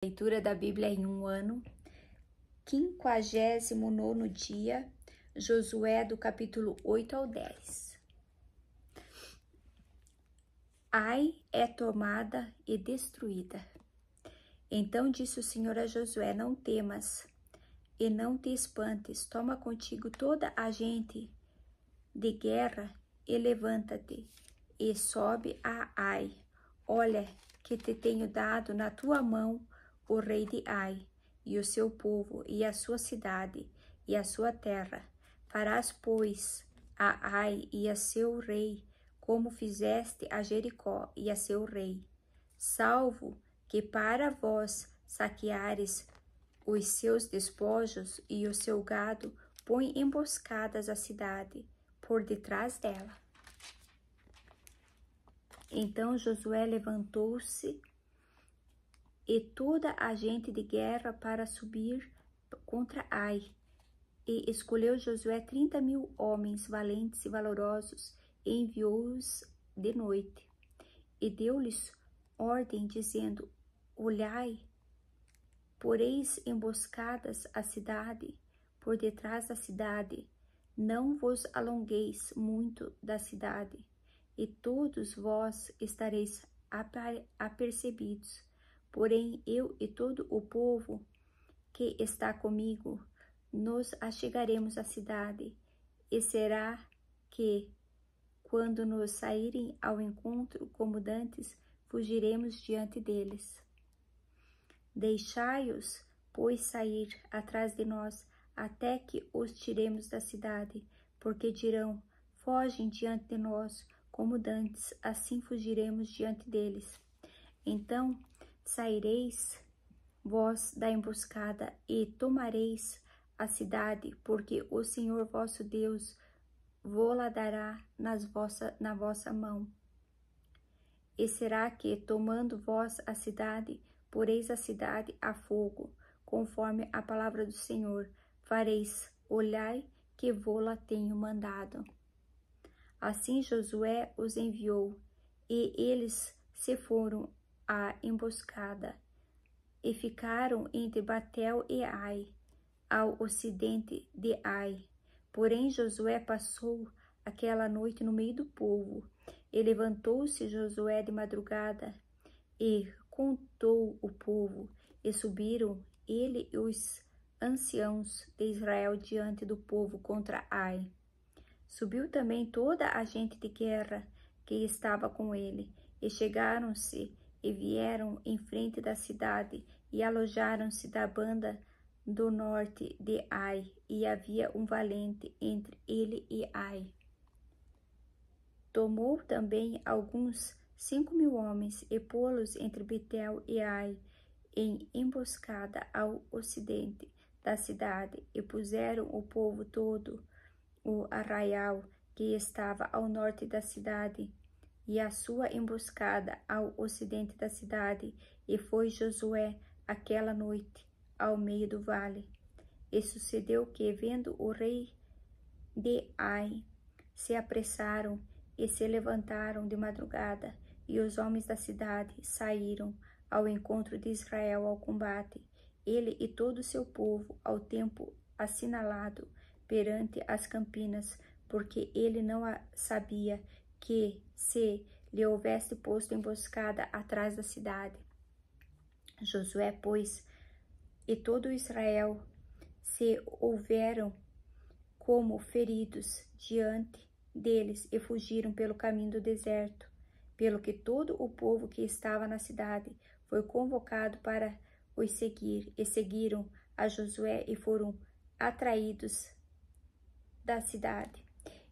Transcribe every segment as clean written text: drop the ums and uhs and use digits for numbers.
Leitura da Bíblia em um ano, 59º dia, Josué do capítulo 8 ao 10. Ai é tomada e destruída. Então disse o Senhor a Josué: não temas e não te espantes, toma contigo toda a gente de guerra e levanta-te e sobe a Ai. Olha que te tenho dado na tua mão o rei de Ai, e o seu povo, e a sua cidade, e a sua terra. Farás, pois, a Ai e a seu rei, como fizeste a Jericó e a seu rei, salvo que para vós saqueares os seus despojos e o seu gado, põe emboscadas a cidade por detrás dela. Então Josué levantou-se e toda a gente de guerra para subir contra Ai. E escolheu Josué 30.000 homens valentes e valorosos e enviou-os de noite. E deu-lhes ordem, dizendo: olhai, poreis emboscadas a cidade, por detrás da cidade, não vos alongueis muito da cidade, e todos vós estareis apercebidos. Porém, eu e todo o povo que está comigo, nos achegaremos à cidade, e será que, quando nos saírem ao encontro como dantes, fugiremos diante deles. Deixai-os, pois, sair atrás de nós, até que os tiremos da cidade, porque dirão: fogem diante de nós, como dantes, assim fugiremos diante deles. Então saireis vós da emboscada e tomareis a cidade, porque o Senhor vosso Deus vô-la dará na vossa mão. E será que, tomando vós a cidade, poreis a cidade a fogo, conforme a palavra do Senhor, fareis, olhai que vô-la tenho mandado. Assim Josué os enviou, e eles se foram à emboscada, e ficaram entre Batel e Ai, ao ocidente de Ai. Porém Josué passou aquela noite no meio do povo, e levantou-se Josué de madrugada, e contou o povo, e subiram ele e os anciãos de Israel diante do povo contra Ai. Subiu também toda a gente de guerra que estava com ele, e chegaram-se e vieram em frente da cidade, e alojaram-se da banda do norte de Ai, e havia um valente entre ele e Ai. Tomou também alguns 5.000 homens, e pô-los entre Betel e Ai, em emboscada ao ocidente da cidade, e puseram o povo todo o arraial que estava ao norte da cidade, e a sua emboscada ao ocidente da cidade, e foi Josué aquela noite ao meio do vale. E sucedeu que, vendo o rei de Ai, se apressaram e se levantaram de madrugada, e os homens da cidade saíram ao encontro de Israel ao combate, ele e todo o seu povo, ao tempo assinalado perante as campinas, porque ele não sabia que se lhe houvesse posto emboscada atrás da cidade. Josué, pois, e todo Israel se houveram como feridos diante deles e fugiram pelo caminho do deserto, pelo que todo o povo que estava na cidade foi convocado para os seguir, e seguiram a Josué e foram atraídos da cidade.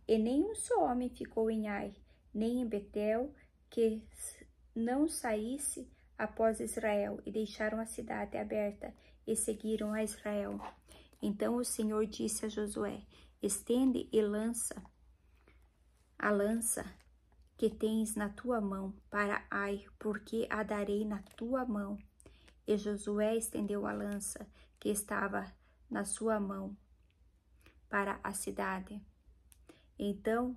E nenhum só homem ficou em Ai, nem em Betel, que não saísse após Israel, e deixaram a cidade aberta e seguiram a Israel. Então o Senhor disse a Josué: estende e lança a lança que tens na tua mão para Ai, porque a darei na tua mão. E Josué estendeu a lança que estava na sua mão para a cidade. Então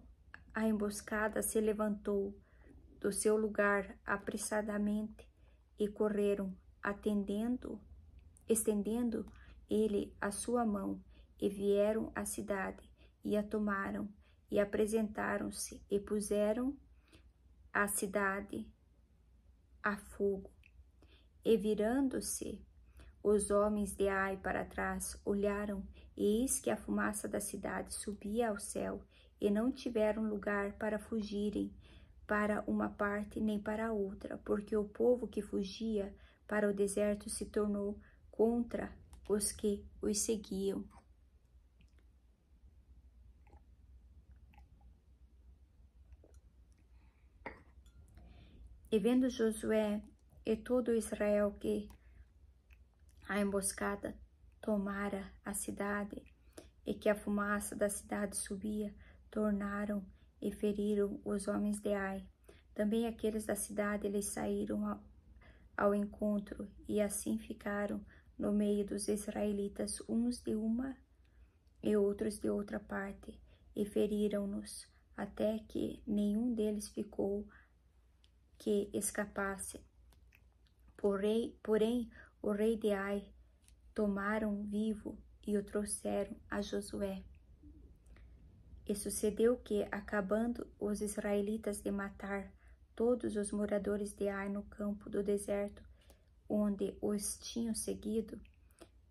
a emboscada se levantou do seu lugar apressadamente, e correram estendendo ele a sua mão, e vieram à cidade, e a tomaram, e apresentaram-se, e puseram a cidade a fogo. E virando-se os homens de Ai para trás, olharam, e eis que a fumaça da cidade subia ao céu, e não tiveram lugar para fugirem para uma parte nem para a outra, porque o povo que fugia para o deserto se tornou contra os que os seguiam. E vendo Josué e todo Israel que a emboscada tomara a cidade, e que a fumaça da cidade subia, tornaram e feriram os homens de Ai. Também aqueles da cidade lhes saíram ao encontro, e assim ficaram no meio dos israelitas, uns de uma e outros de outra parte, e feriram-nos, até que nenhum deles ficou que escapasse. Porém, o rei de Ai tomaram vivo e o trouxeram a Josué. E sucedeu que, acabando os israelitas de matar todos os moradores de Ai no campo do deserto, onde os tinham seguido,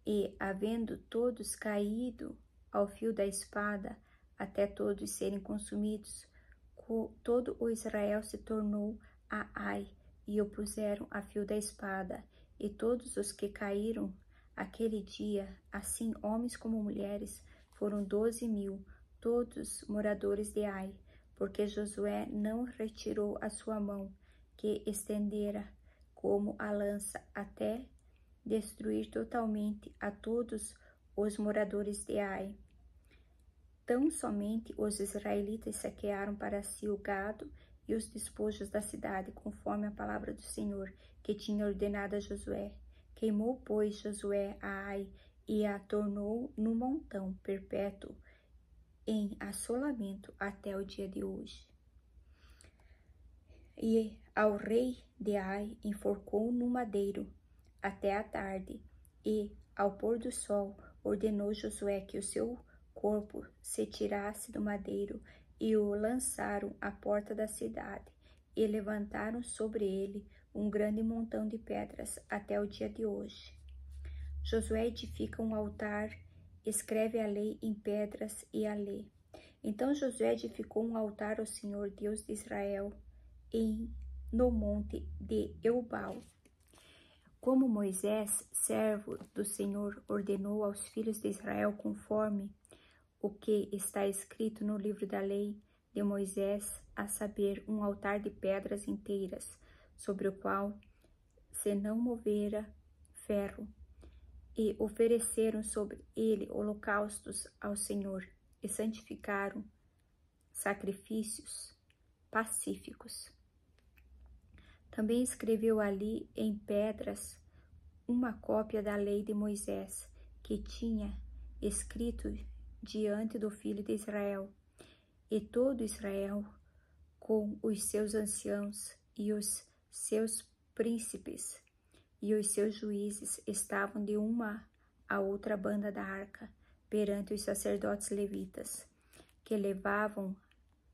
e havendo todos caído ao fio da espada, até todos serem consumidos, todo o Israel se tornou a Ai, e o puseram a fio da espada, e todos os que caíram aquele dia, assim homens como mulheres, foram 12.000, todos moradores de Ai, porque Josué não retirou a sua mão, que estendera como a lança, até destruir totalmente a todos os moradores de Ai. Tão somente os israelitas saquearam para si o gado e os despojos da cidade, conforme a palavra do Senhor, que tinha ordenado a Josué. Queimou, pois, Josué a Ai e a tornou num montão perpétuo em assolamento até o dia de hoje. E ao rei de Ai enforcou no madeiro até a tarde, e ao pôr do sol ordenou Josué que o seu corpo se tirasse do madeiro, e o lançaram à porta da cidade, e levantaram sobre ele um grande montão de pedras até o dia de hoje. Josué edifica um altar, escreve a lei em pedras e a lê. Então Josué edificou um altar ao Senhor Deus de Israel no monte de Eubal, como Moisés, servo do Senhor, ordenou aos filhos de Israel, conforme o que está escrito no livro da lei de Moisés, a saber, um altar de pedras inteiras, sobre o qual se não movera ferro, e ofereceram sobre ele holocaustos ao Senhor, e santificaram sacrifícios pacíficos. Também escreveu ali em pedras uma cópia da lei de Moisés, que tinha escrito diante do filho de Israel. E todo Israel, com os seus anciãos e os seus príncipes e os seus juízes, estavam de uma a outra banda da arca, perante os sacerdotes levitas, que levavam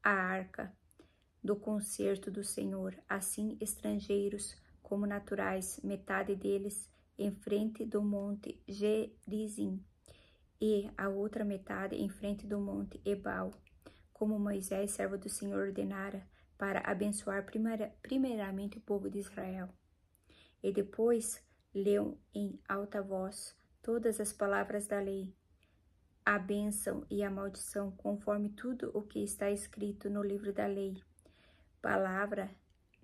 a arca do concerto do Senhor, assim estrangeiros como naturais, metade deles em frente do monte Gerizim, e a outra metade em frente do monte Ebal, como Moisés, servo do Senhor, ordenara, para abençoar primeiramente o povo de Israel. E depois leu em alta voz todas as palavras da lei, a bênção e a maldição, conforme tudo o que está escrito no livro da lei. Palavra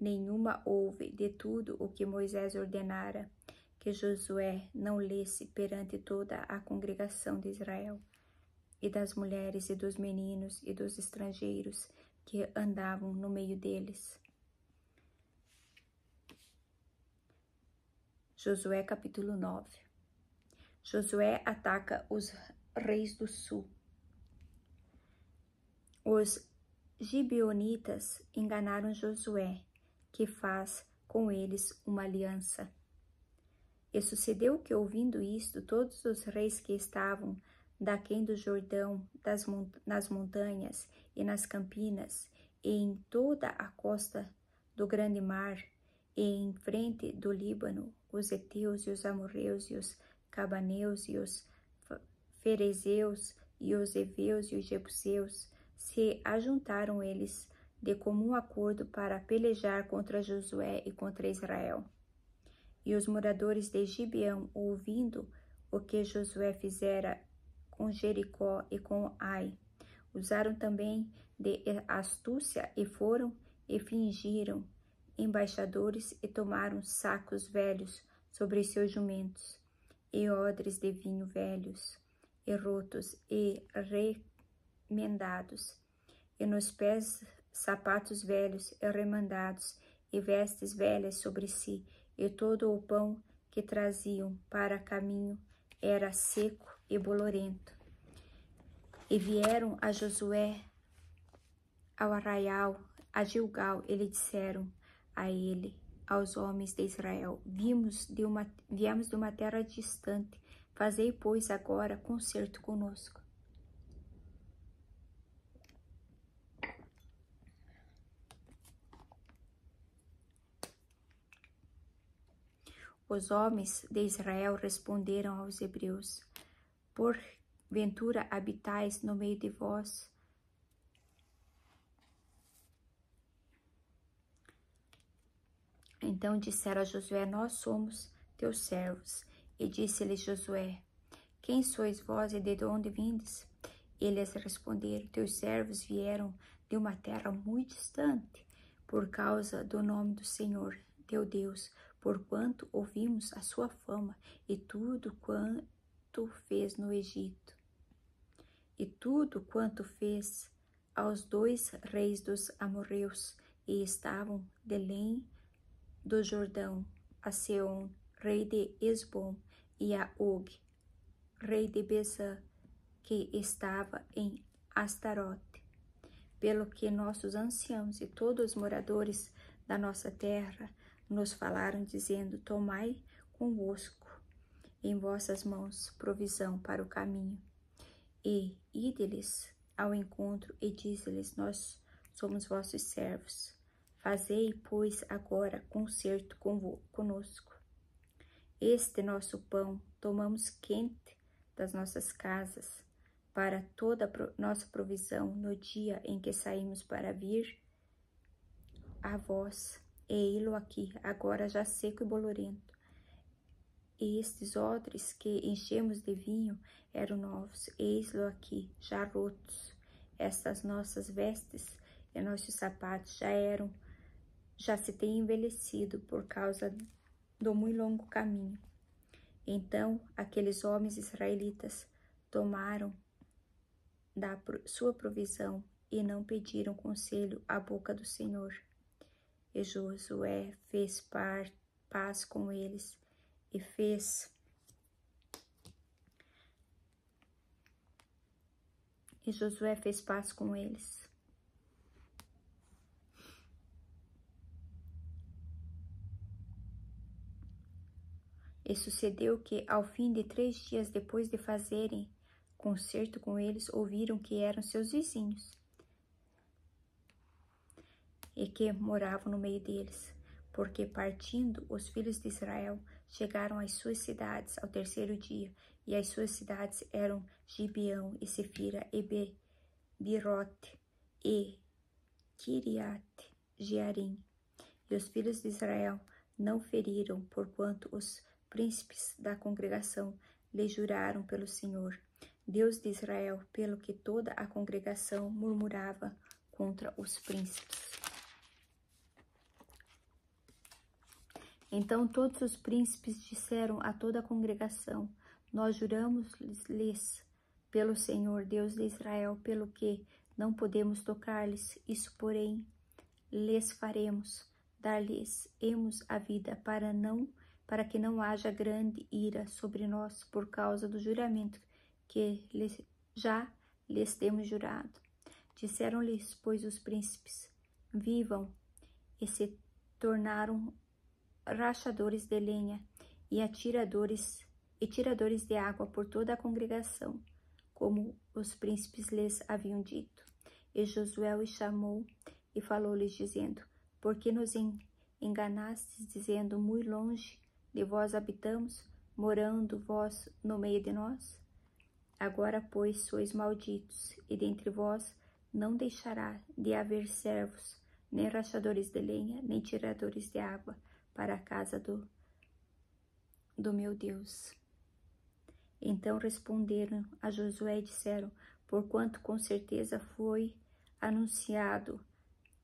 nenhuma houve de tudo o que Moisés ordenara, que Josué não lesse perante toda a congregação de Israel, e das mulheres e dos meninos e dos estrangeiros que andavam no meio deles. Josué capítulo 9. Josué ataca os reis do sul. Os gibeonitas enganaram Josué, que faz com eles uma aliança. E sucedeu que, ouvindo isto, todos os reis que estavam daquém do Jordão, nas montanhas e nas campinas, e em toda a costa do grande mar, e em frente do Líbano, os heteus e os amorreus e os cabaneus e os ferezeus e os heveus e os jebuseus, se ajuntaram eles de comum acordo para pelejar contra Josué e contra Israel. E os moradores de Gibeão, ouvindo o que Josué fizera com Jericó e com Ai, usaram também de astúcia e foram e fingiram embaixadores e tomaram sacos velhos sobre seus jumentos, e odres de vinho velhos, e rotos e remendados, e nos pés sapatos velhos e remendados, e vestes velhas sobre si, e todo o pão que traziam para caminho era seco e bolorento. E vieram a Josué ao arraial, a Gilgal, e lhe disseram a ele, aos homens de Israel: viemos de uma terra distante, fazei, pois, agora concerto conosco. Os homens de Israel responderam aos hebreus: porventura habitais no meio de vós? Então disseram a Josué: nós somos teus servos. E disse-lhes Josué: quem sois vós e de onde vindes? Eles responderam: teus servos vieram de uma terra muito distante, por causa do nome do Senhor, teu Deus, porquanto ouvimos a sua fama e tudo quanto fez no Egito, e tudo quanto fez aos 2 reis dos amorreus, e estavam de Belém do Jordão, a Seom, rei de Esbom, e a Og, rei de Bezã, que estava em Astarote. Pelo que nossos anciãos e todos os moradores da nossa terra nos falaram, dizendo: tomai convosco em vossas mãos provisão para o caminho. E ide-lhes ao encontro e dize-lhes: nós somos vossos servos. Fazei, pois, agora concerto conosco. Este nosso pão tomamos quente das nossas casas, para toda nossa provisão no dia em que saímos para vir a vós, e ei-lo aqui, agora já seco e bolorento. E estes odres que enchemos de vinho eram novos, eis-lo aqui, já rotos. Estas nossas vestes e nossos sapatos já se têm envelhecido por causa do muito longo caminho. Então aqueles homens israelitas tomaram da sua provisão e não pediram conselho à boca do Senhor. E Josué fez paz com eles e Josué fez paz com eles. E sucedeu que, ao fim de 3 dias depois de fazerem concerto com eles, ouviram que eram seus vizinhos e que moravam no meio deles, porque partindo os filhos de Israel chegaram às suas cidades ao 3º dia, e as suas cidades eram Gibeão e Sefira e Birote e Kiriate Jearim. E os filhos de Israel não feriram, porquanto os príncipes da congregação lhe juraram pelo Senhor, Deus de Israel, pelo que toda a congregação murmurava contra os príncipes. Então todos os príncipes disseram a toda a congregação: nós juramos-lhes pelo Senhor, Deus de Israel, pelo que não podemos tocar-lhes. Isso, porém, lhes faremos: dar-lhes-emos a vida, para que não haja grande ira sobre nós por causa do juramento que já lhes temos jurado. Disseram-lhes, pois, os príncipes: vivam, e se tornaram rachadores de lenha, e tiradores de água por toda a congregação, como os príncipes lhes haviam dito. E Josué os chamou e falou-lhes, dizendo: Por que nos enganastes, dizendo, muito longe de vós habitamos, morando vós no meio de nós? Agora, pois, sois malditos, e dentre vós não deixará de haver servos, nem rachadores de lenha, nem tiradores de água, para a casa do meu Deus. Então responderam a Josué e disseram: Porquanto com certeza foi anunciado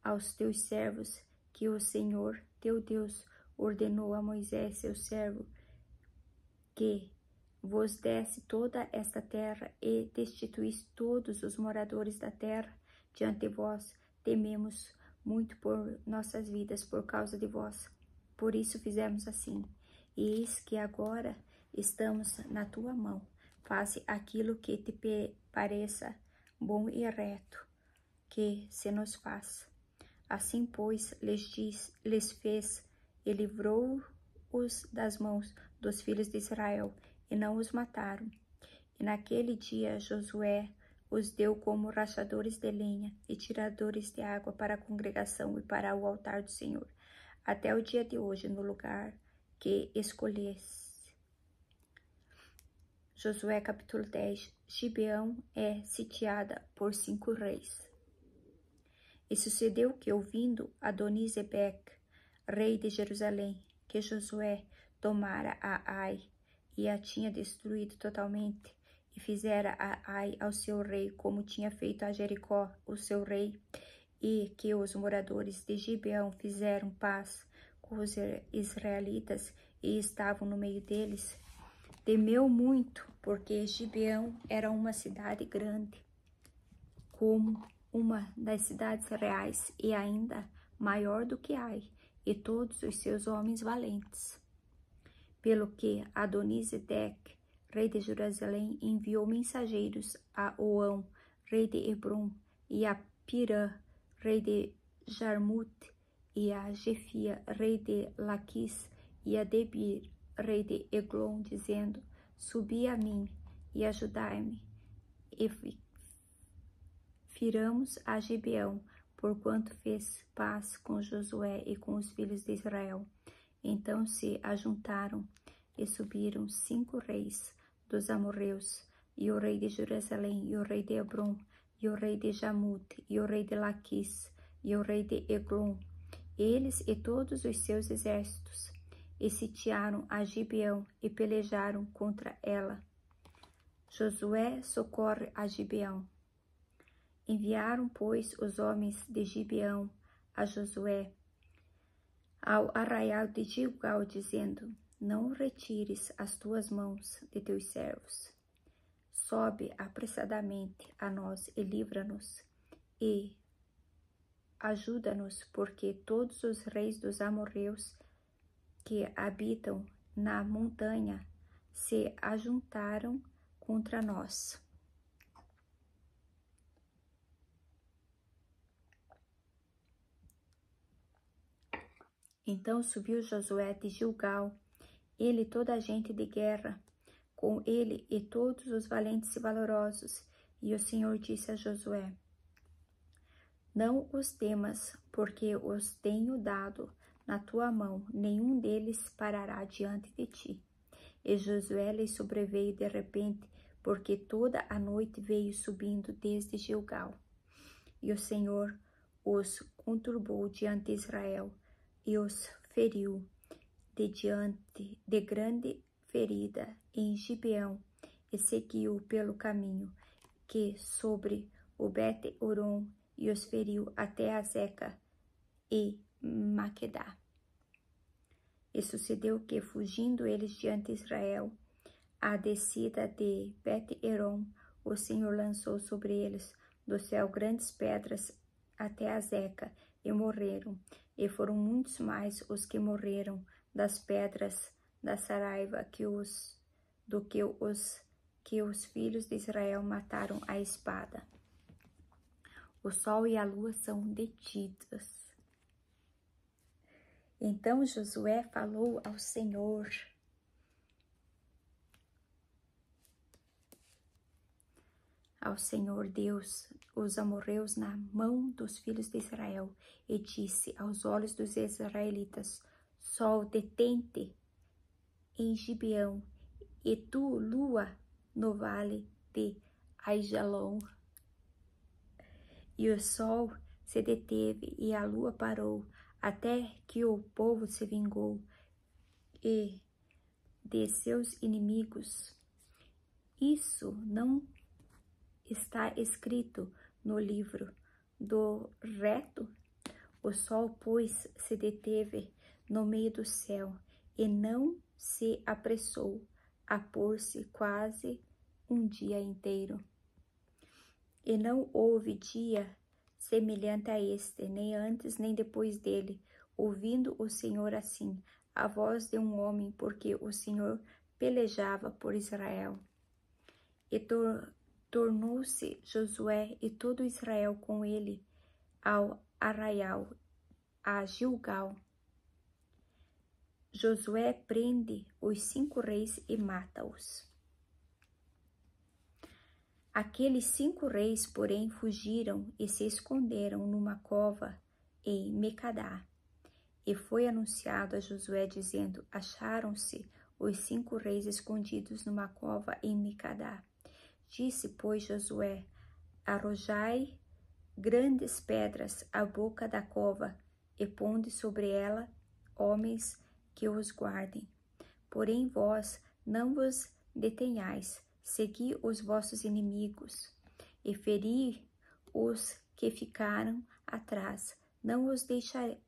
aos teus servos que o Senhor teu Deus ordenou a Moisés, seu servo, que vos desse toda esta terra e destituísse todos os moradores da terra diante de vós, tememos muito por nossas vidas por causa de vós. Por isso fizemos assim. E eis que agora estamos na tua mão. Faze aquilo que te pareça bom e reto, que se nos faça. Assim, pois, lhes fez e livrou-os das mãos dos filhos de Israel, e não os mataram. E naquele dia Josué os deu como rachadores de lenha e tiradores de água para a congregação e para o altar do Senhor, até o dia de hoje, no lugar que escolhesse. Josué capítulo 10. Gibeão é sitiada por 5 reis. E sucedeu que, ouvindo Adonisedeque, rei de Jerusalém, que Josué tomara a Ai e a tinha destruído totalmente, e fizera a Ai ao seu rei, como tinha feito a Jericó o seu rei, e que os moradores de Gibeão fizeram paz com os israelitas e estavam no meio deles, temeu muito, porque Gibeão era uma cidade grande, como uma das cidades reais, e ainda maior do que Ai, e todos os seus homens valentes. Pelo que Adonisedeque, rei de Jerusalém, enviou mensageiros a Oão, rei de Hebron, e a Pirã, rei de Jarmute, e a Jefia, rei de Laquis, e a Debir, rei de Eglon, dizendo: Subi a mim e ajudai-me, e firamos a Gibeão, porquanto fez paz com Josué e com os filhos de Israel. Então se ajuntaram e subiram 5 reis dos amorreus, e o rei de Jerusalém, e o rei de Hebron, e o rei de Jarmute, e o rei de Laquis, e o rei de Eglon, eles e todos os seus exércitos, e sitiaram a Gibeão e pelejaram contra ela. Josué socorre a Gibeão. Enviaram, pois, os homens de Gibeão a Josué ao arraial de Gilgal, dizendo: Não retires as tuas mãos de teus servos. Sobe apressadamente a nós e livra-nos, e ajuda-nos, porque todos os reis dos amorreus que habitam na montanha se ajuntaram contra nós. Então subiu Josué de Gilgal, ele e toda a gente de guerra, com ele e todos os valentes e valorosos. E o Senhor disse a Josué: Não os temas, porque os tenho dado na tua mão, nenhum deles parará diante de ti. E Josué lhe sobreveio de repente, porque toda a noite veio subindo desde Gilgal. E o Senhor os conturbou diante de Israel, e os feriu de grande ferida em Gibeão, e seguiu pelo caminho que sobre o Bet-Horon, e os feriu até Azeca e Maquedá. E sucedeu que, fugindo eles diante de Israel, a descida de Bet-Horon, o Senhor lançou sobre eles do céu grandes pedras até Azeca, e morreram. E foram muitos mais os que morreram das pedras da saraiva que os filhos de Israel mataram à espada. O sol e a lua são detidos. Então Josué falou ao Senhor ao Senhor Deus os amorreus na mão dos filhos de Israel, e disse aos olhos dos israelitas: Sol, detente em Gibeão, e tu, lua, no vale de Aijalon. E o sol se deteve e a lua parou, até que o povo se vingou e de seus inimigos. Isso não está escrito no livro do reto? O sol, pois, se deteve no meio do céu e não se apressou a pôr-se quase um dia inteiro. E não houve dia semelhante a este, nem antes nem depois dele, ouvindo o Senhor assim a voz de um homem, porque o Senhor pelejava por Israel. E tornou-se Josué e todo Israel com ele ao arraial, a Gilgal. Josué prende os 5 reis e mata-os. Aqueles 5 reis, porém, fugiram e se esconderam numa cova em Mecadá. E foi anunciado a Josué, dizendo: Acharam-se os 5 reis escondidos numa cova em Mecadá. Disse, pois, Josué: Arrojai grandes pedras à boca da cova e ponde sobre ela homens que os guardem. Porém vós não vos detenhais, segui os vossos inimigos e feri os que ficaram atrás. Não os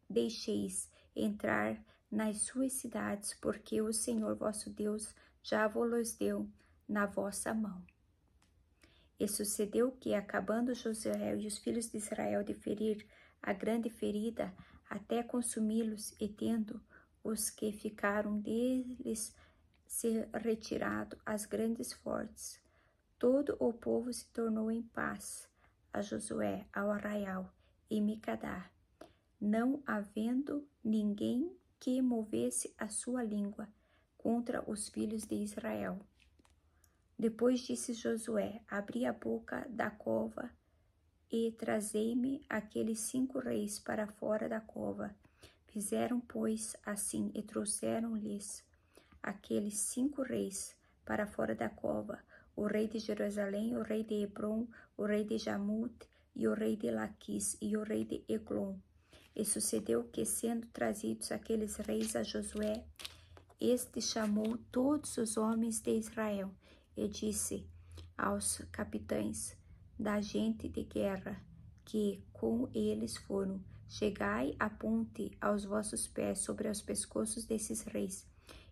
deixeis entrar nas suas cidades, porque o Senhor vosso Deus já vos deu na vossa mão. E sucedeu que, acabando Josué e os filhos de Israel de ferir a grande ferida, até consumi-los, e tendo os que ficaram deles se retirado às grandes fortes, todo o povo se tornou em paz a Josué ao arraial e Mecadá, não havendo ninguém que movesse a sua língua contra os filhos de Israel. Depois disse Josué: Abri a boca da cova e trazei-me aqueles 5 reis para fora da cova. Fizeram, pois, assim, e trouxeram-lhes aqueles 5 reis para fora da cova: o rei de Jerusalém, o rei de Hebron, o rei de Jamut, e o rei de Laquis, e o rei de Eglon. E sucedeu que, sendo trazidos aqueles reis a Josué, este chamou todos os homens de Israel e disse aos capitães da gente de guerra que com eles foram: Chegai a ponte aos vossos pés sobre os pescoços desses reis.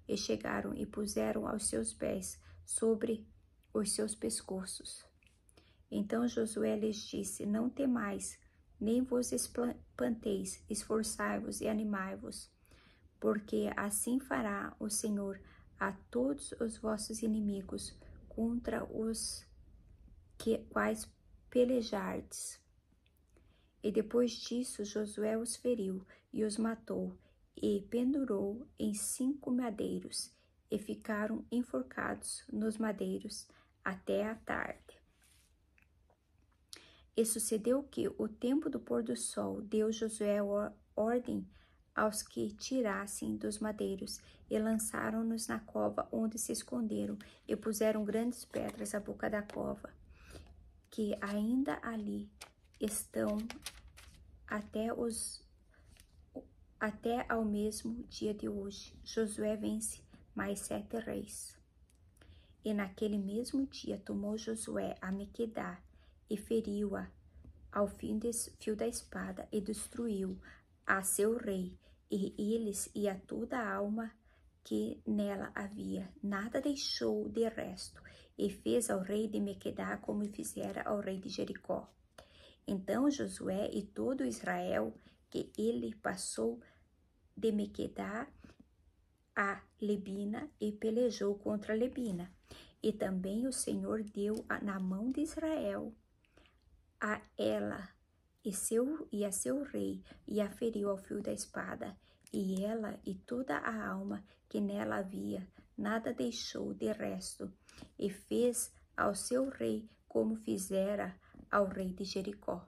E chegaram e puseram aos seus pés sobre os seus pescoços. Então Josué lhes disse: Não temais, nem vos espanteis, esforçai-vos e animai-vos, porque assim fará o Senhor a todos os vossos inimigos, contra os quais pelejardes. E depois disso Josué os feriu e os matou, e pendurou em 5 madeiros, e ficaram enforcados nos madeiros até a tarde. E sucedeu que, o tempo do pôr do sol, deu Josué ordem aos que tirassem dos madeiros, e lançaram-nos na cova, onde se esconderam, e puseram grandes pedras à boca da cova, que ainda ali estão até ao mesmo dia de hoje. Josué vence mais 7 reis. E naquele mesmo dia tomou Josué a Mequedá e feriu-a ao fio da espada, e destruiu a seu rei, e eles e a toda a alma que nela havia. Nada deixou de resto, e fez ao rei de Mequedá como fizera ao rei de Jericó. Então Josué e todo Israel, que ele passou de Mequedá a Libina, e pelejou contra Libina. E também o Senhor deu na mão de Israel a ela e a seu rei, e a feriu ao fio da espada. E ela e toda a alma que nela havia, nada deixou de resto, e fez ao seu rei como fizera ao rei de Jericó.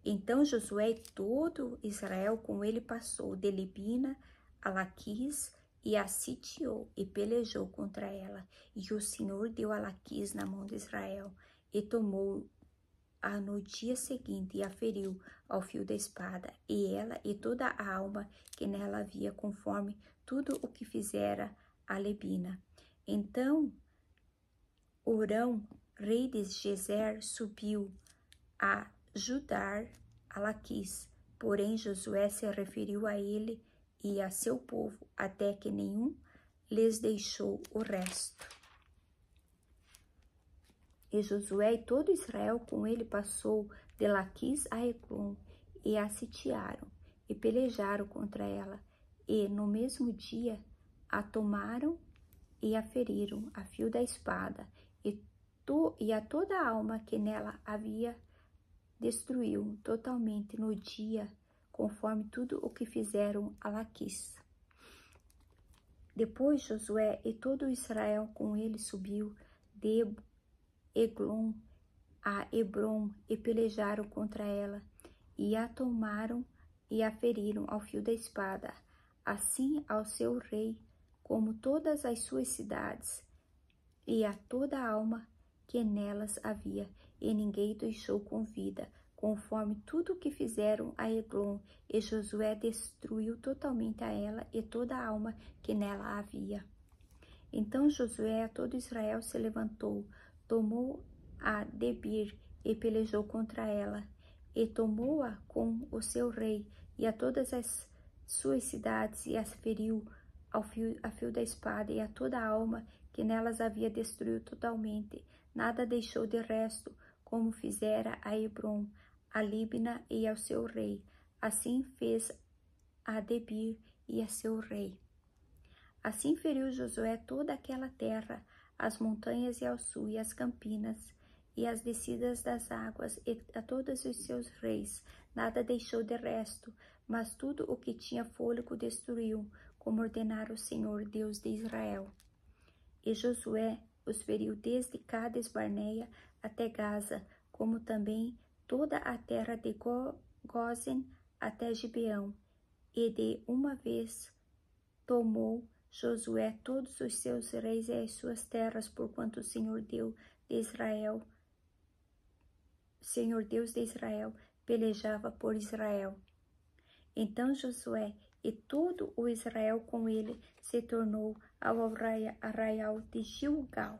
Então Josué e todo Israel com ele passou de Libina a Laquis e a sitiou e pelejou contra ela. E o Senhor deu a Laquis na mão de Israel e tomou-a no dia seguinte e a feriu ao fio da espada, e ela e toda a alma que nela havia, conforme tudo o que fizera a Libina. Então Hurão, rei de Gezer, subiu a ajudar a Laquis, porém Josué se referiu a ele e a seu povo, até que nenhum lhes deixou o resto. E Josué e todo Israel com ele passou de Laquis a Eglon, e a sitiaram, e pelejaram contra ela, e no mesmo dia a tomaram e a feriram a fio da espada, e a toda a alma que nela havia destruiu totalmente no dia, conforme tudo o que fizeram a Laquis. Depois Josué e todo Israel com ele subiu de Eglon a Hebron e pelejaram contra ela, e a tomaram e a feriram ao fio da espada, assim ao seu rei, como todas as suas cidades, e a toda a alma que nelas havia, e ninguém deixou com vida, conforme tudo o que fizeram a Eglon, e Josué destruiu totalmente a ela e toda a alma que nela havia. Então Josué a todo Israel se levantou, tomou a Debir e pelejou contra ela, e tomou-a com o seu rei e a todas as suas cidades, e as feriu a fio da espada, e a toda a alma que nelas havia destruiu totalmente, nada deixou de resto, como fizera a Hebron, a Libna e ao seu rei. Assim fez a Debir e a seu rei. Assim feriu Josué toda aquela terra, as montanhas e ao sul, e as campinas, e as descidas das águas, e a todos os seus reis, nada deixou de resto, mas tudo o que tinha fôlego destruiu, como ordenara o Senhor, Deus de Israel. E Josué os feriu desde Cades Barneia até Gaza, como também toda a terra de Gósen até Gibeão, e de uma vez tomou Josué todos os seus reis e as suas terras, porquanto o Senhor Deus de Israel, pelejava por Israel. Então Josué e todo o Israel com ele se tornou ao arraial de Gilgal.